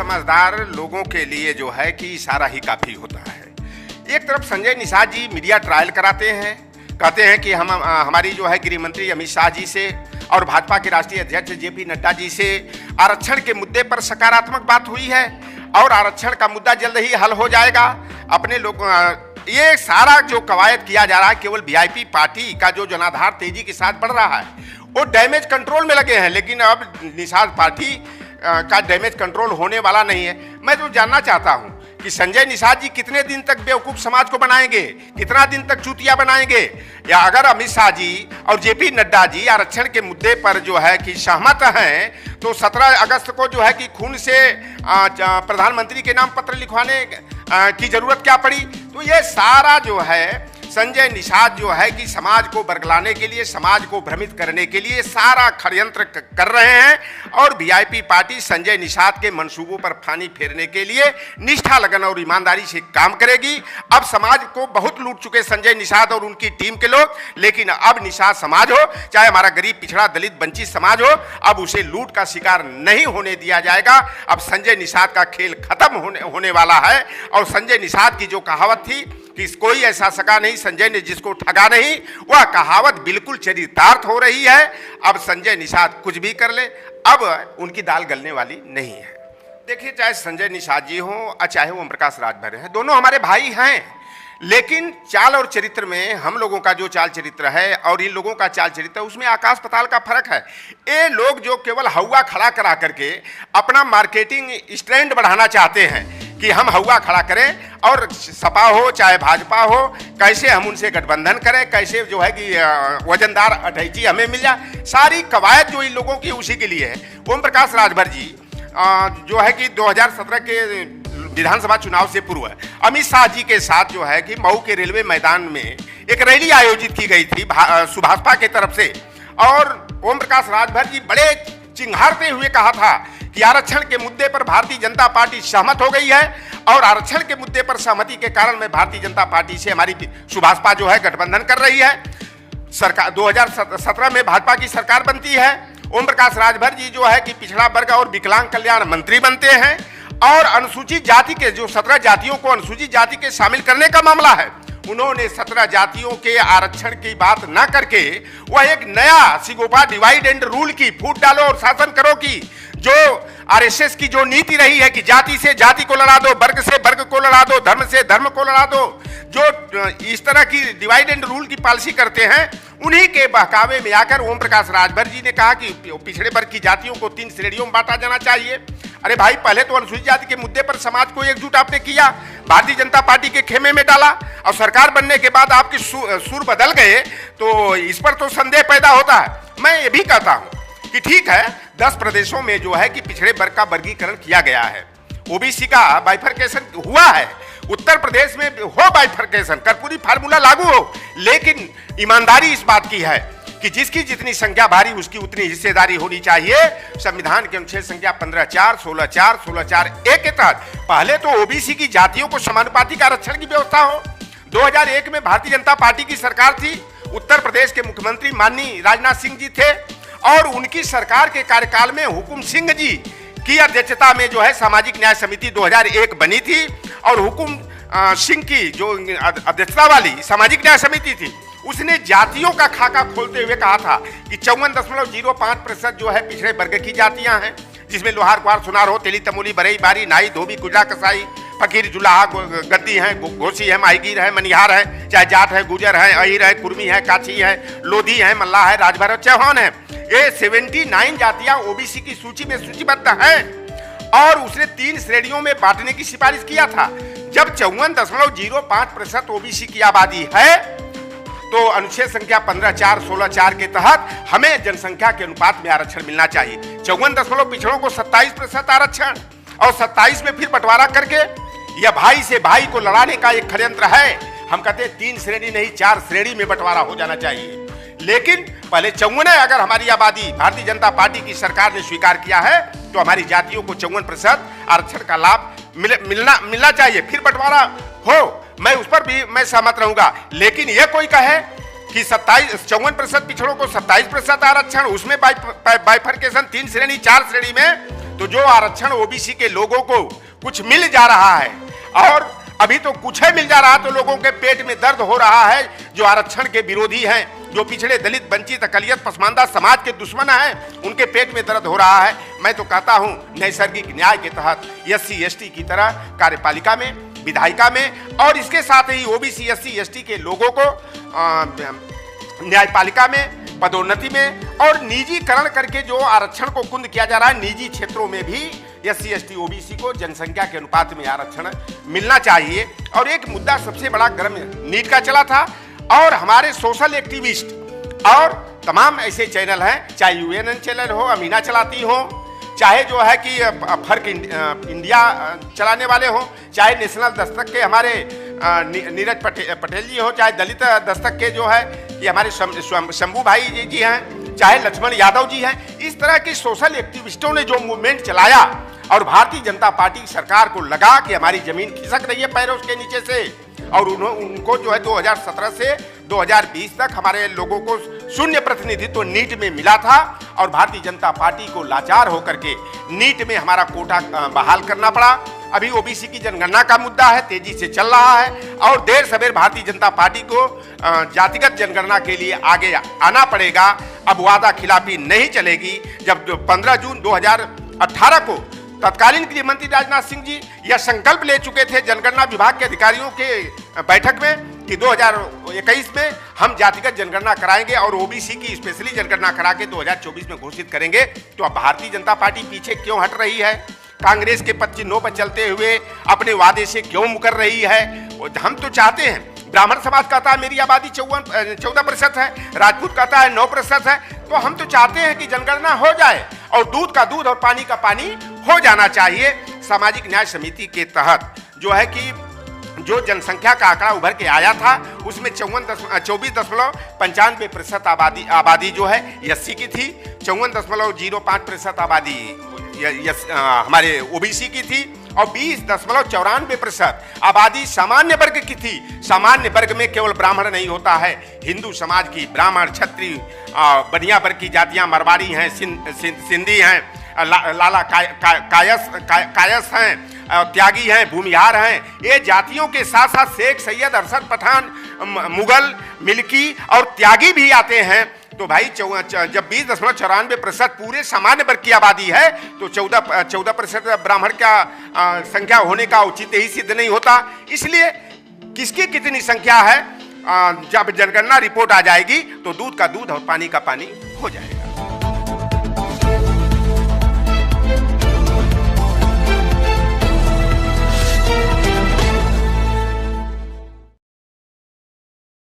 समझदार लोगों के लिए जो है कि इशारा ही काफ़ी होता है। एक तरफ संजय निषाद जी मीडिया ट्रायल कराते हैं, कहते हैं कि हम हमारी जो है गृह मंत्री अमित शाह जी से और भाजपा के राष्ट्रीय अध्यक्ष जेपी नड्डा जी से आरक्षण के मुद्दे पर सकारात्मक बात हुई है और आरक्षण का मुद्दा जल्द ही हल हो जाएगा। अपने लोग ये सारा जो कवायद किया जा रहा है केवल वीआईपी पार्टी का जो जनाधार तेजी के साथ बढ़ रहा है वो डैमेज कंट्रोल में लगे हैं, लेकिन अब निषाद पार्टी का डैमेज कंट्रोल होने वाला नहीं है। मैं तो जानना चाहता हूं कि संजय निषाद जी कितने दिन तक बेवकूफ समाज को बनाएंगे, कितना दिन तक चूतिया बनाएंगे, या अगर अमित शाह जी और जेपी नड्डा जी आरक्षण के मुद्दे पर जो है कि सहमत हैं तो 17 अगस्त को जो है कि खून से प्रधानमंत्री के नाम पत्र लिखवाने की जरूरत क्या पड़ी। तो ये सारा जो है संजय निषाद जो है कि समाज को बरगलाने के लिए, समाज को भ्रमित करने के लिए सारा षड्यंत्र कर रहे हैं और वीआईपी पार्टी संजय निषाद के मंसूबों पर पानी फेरने के लिए निष्ठा, लगन और ईमानदारी से काम करेगी। अब समाज को बहुत लूट चुके संजय निषाद और उनकी टीम के लोग, लेकिन अब निषाद समाज हो चाहे हमारा गरीब, पिछड़ा, दलित, वंचित समाज हो, अब उसे लूट का शिकार नहीं होने दिया जाएगा। अब संजय निषाद का खेल खत्म होने वाला है और संजय निषाद की जो कहावत थी कि कोई ऐसा सका नहीं संजय ने जिसको ठगा नहीं, वह कहावत बिल्कुल चरितार्थ हो रही है। अब संजय निषाद कुछ भी कर ले, अब उनकी दाल गलने वाली नहीं है। देखिए, चाहे संजय निषाद जी हों चाहे ओम प्रकाश राजभर हैं, दोनों हमारे भाई हैं, लेकिन चाल और चरित्र में हम लोगों का जो चाल चरित्र है और इन लोगों का चाल चरित्र है उसमें आकाश पताल का फर्क है। ये लोग जो केवल हवा खड़ा करा करके अपना मार्केटिंग स्टैंड बढ़ाना चाहते हैं कि हम हवा खड़ा करें और सपा हो चाहे भाजपा हो, कैसे हम उनसे गठबंधन करें, कैसे जो है कि वजनदार अटैची हमें मिल जाए, सारी कवायद जो इन लोगों की उसी के लिए है। ओम प्रकाश राजभर जी जो है कि 2017 के विधानसभा चुनाव से पूर्व अमित शाह जी के साथ जो है कि मऊ के रेलवे मैदान में एक रैली आयोजित की गई थी सुभाषपा के तरफ से, और ओम प्रकाश राजभर जी बड़े चिंघाड़ते हुए कहा था कि आरक्षण के मुद्दे पर भारतीय जनता पार्टी सहमत हो गई है और आरक्षण के मुद्दे पर सहमति के कारण में भारतीय जनता पार्टी से हमारी सुभाषपा जो है गठबंधन कर रही है। सरकार 2017 में भाजपा की सरकार बनती है। ओम प्रकाश राजभर जी जो है कि पिछड़ा वर्ग और विकलांग कल्याण मंत्री बनते हैं और अनुसूचित जाति के जो 17 जातियों को अनुसूचित जाति के शामिल करने का मामला है, उन्होंने 17 जातियों के आरक्षण की बात न करके वह एक नया सिगोपा डिवाइड एंड रूल की, फूट डालो और शासन करो की, जो आरएसएस की जो नीति रही है कि जाति से जाति को लड़ा दो, वर्ग से वर्ग को लड़ा दो, धर्म से धर्म को लड़ा दो, जो इस तरह की डिवाइड एंड रूल की पॉलिसी करते हैं, उन्हीं के बहकावे में आकर ओम प्रकाश राजभर जी ने कहा कि पिछड़े वर्ग की जातियों को 3 श्रेणियों में बांटा जाना चाहिए। अरे भाई, पहले तो अनुसूचित जाति के मुद्दे पर समाज को एकजुट आपने किया, भारतीय जनता पार्टी के खेमे में डाला और सरकार बनने के बाद आपके सुर बदल गए, तो इस पर तो संदेह पैदा होता है। मैं ये भी कहता हूं कि ठीक है, 10 प्रदेशों में जो है कि पिछड़े वर्ग का वर्गीकरण किया गया है, ओबीसी का बाइफरकेशन हुआ है, उत्तर प्रदेश में हो बाइफरकेशन, कर्पूरी फार्मूला लागू हो, लेकिन ईमानदारी इस बात की है कि जिसकी जितनी संख्या भारी उसकी उतनी हिस्सेदारी होनी चाहिए। संविधान के अनुच्छेद संख्या 15(4), 16(4), 16(4)(a) के तहत पहले तो ओबीसी की जातियों को समानुपातिक आरक्षण की व्यवस्था हो। 2001 में भारतीय जनता पार्टी की सरकार थी, उत्तर प्रदेश के मुख्यमंत्री माननीय राजनाथ सिंह जी थे और उनकी सरकार के कार्यकाल में हुकुम सिंह जी की अध्यक्षता में जो है सामाजिक न्याय समिति 2001 बनी थी और हुकुम सिंह की जो अध्यक्षता वाली सामाजिक न्याय समिति थी, उसने जातियों का खाका खोलते हुए कहा था कि 54.05% जो है पिछड़े वर्ग की जातियां हैं, जिसमें लोहार, कुहार, सुनार हो, तेली, तमोली, बरई, बारी, नाई, धोबी, गुजरा, कसाई, फकीर, जुलाहा, गद्दी है, घोसी है, माहीगीर है, मनिहार है, चाहे जाट है, गुजर है, अहिर है, कुर्मी है, काछी है, लोधी है, मल्लाह है, राजभर है, चौहान है। ये 79 जातियां ओबीसी की सूची में सूचीबद्ध हैं और उसने 3 श्रेणियों में बांटने की सिफारिश किया था। जब 54.05% ओबीसी की आबादी है तो अनुच्छेद संख्या 15(4), 16(4) के तहत हमें जनसंख्या के अनुपात में आरक्षण मिलना चाहिए। 54 पिछड़ों को 27% आरक्षण और 27 में फिर बंटवारा करके यह भाई से भाई को लड़ाने का एक षड्यंत्र है। हम कहते हैं 3 श्रेणी नहीं 4 श्रेणी में बंटवारा हो जाना चाहिए, लेकिन पहले 54 अगर हमारी आबादी भारतीय जनता पार्टी की सरकार ने स्वीकार किया है तो हमारी जातियों को 54% आरक्षण का लाभ मिलना चाहिए, फिर बंटवारा हो। मैं उस पर भी मैं सहमत रहूंगा, लेकिन यह कोई कहे कि 54% पिछड़ों को 27% आरक्षण, उसमें बाइफरकेशन 3 श्रेणी 4 श्रेणी में, तो जो आरक्षण ओबीसी के लोगों को कुछ मिल जा रहा है, और अभी तो कुछ है मिल जा रहा, तो लोगों के पेट में दर्द हो रहा है। जो आरक्षण के विरोधी हैं, जो पिछड़े, दलित, वंचित, अकलियत, पसमानदा समाज के दुश्मन हैं, उनके पेट में दर्द हो रहा है। मैं तो कहता हूं नैसर्गिक न्याय के तहत SC ST की तरह कार्यपालिका में, विधायिका में, और इसके साथ ही OBC SC ST के लोगों को न्यायपालिका में, पदोन्नति में, और निजीकरण करके जो आरक्षण को कुंद किया जा रहा है, निजी क्षेत्रों में भी SC ST OBC को जनसंख्या के अनुपात में आरक्षण मिलना चाहिए। और एक मुद्दा सबसे बड़ा गर्म नीट का चला था, और हमारे सोशल एक्टिविस्ट और तमाम ऐसे चैनल हैं, चाहे UNN चैनल हो, अमीना चलाती हो, चाहे जो है कि फर्क इंडिया चलाने वाले हों, चाहे नेशनल दस्तक के हमारे नीरज पटेल जी हो, चाहे दलित दस्तक के जो है कि हमारे शंभू भाई जी हैं, चाहे लक्ष्मण यादव जी हैं, इस तरह के सोशल एक्टिविस्टों ने जो मूवमेंट चलाया, और भारतीय जनता पार्टी सरकार को लगा कि हमारी जमीन खिसक रही है पैरों के नीचे से, और उनको जो है 2017 से 2020 तक हमारे लोगों को शून्य प्रतिनिधित्व नीट में मिला था, और भारतीय जनता पार्टी को लाचार होकर के नीट में हमारा कोटा बहाल करना पड़ा। अभी OBC की जनगणना का मुद्दा है, तेजी से चल रहा है, और देर सवेर भारतीय जनता पार्टी को जातिगत जनगणना के लिए आगे आना पड़ेगा। अब वादा खिलाफी नहीं चलेगी। जब 15 जून 2018 को तत्कालीन गृह मंत्री राजनाथ सिंह जी यह संकल्प ले चुके थे जनगणना विभाग के अधिकारियों के बैठक में कि 2021 में हम जातिगत जनगणना कराएंगे और OBC की स्पेशली जनगणना करा के 2024 में घोषित करेंगे, तो अब भारतीय जनता पार्टी पीछे क्यों हट रही है? कांग्रेस के 25 चिन्हों पर चलते हुए अपने वादे से क्यों मुकर रही है? हम तो चाहते हैं, ब्राह्मण समाज कहता है मेरी आबादी 14% है, राजपूत कहता है 9% है, तो हम तो चाहते हैं कि जनगणना हो जाए और दूध का दूध और पानी का पानी हो जाना चाहिए। सामाजिक न्याय समिति के तहत जो है कि जो जनसंख्या का आंकड़ा उभर के आया था, उसमें 24.95% आबादी जो है SC की थी, 54.05% आबादी हमारे OBC की थी, और 20.94% आबादी सामान्य वर्ग की थी। सामान्य वर्ग में केवल ब्राह्मण नहीं होता है, हिंदू समाज की ब्राह्मण, क्षत्रिय, बनिया वर्ग की जातियां, मरवाड़ी हैं, सिंधी हैं, लाला कायस हैं, त्यागी हैं, भूमिहार हैं। ये जातियों के साथ साथ शेख, सैयद, अरसद, पठान, मुगल, मिल्की और त्यागी भी आते हैं। तो भाई जब 20.94% पूरे सामान्य वर्ग की आबादी है, तो 14% ब्राह्मण का संख्या होने का औचित्य ही सिद्ध नहीं होता। इसलिए किसकी कितनी संख्या है, जब जनगणना रिपोर्ट आ जाएगी तो दूध का दूध और पानी का पानी हो जाएगा।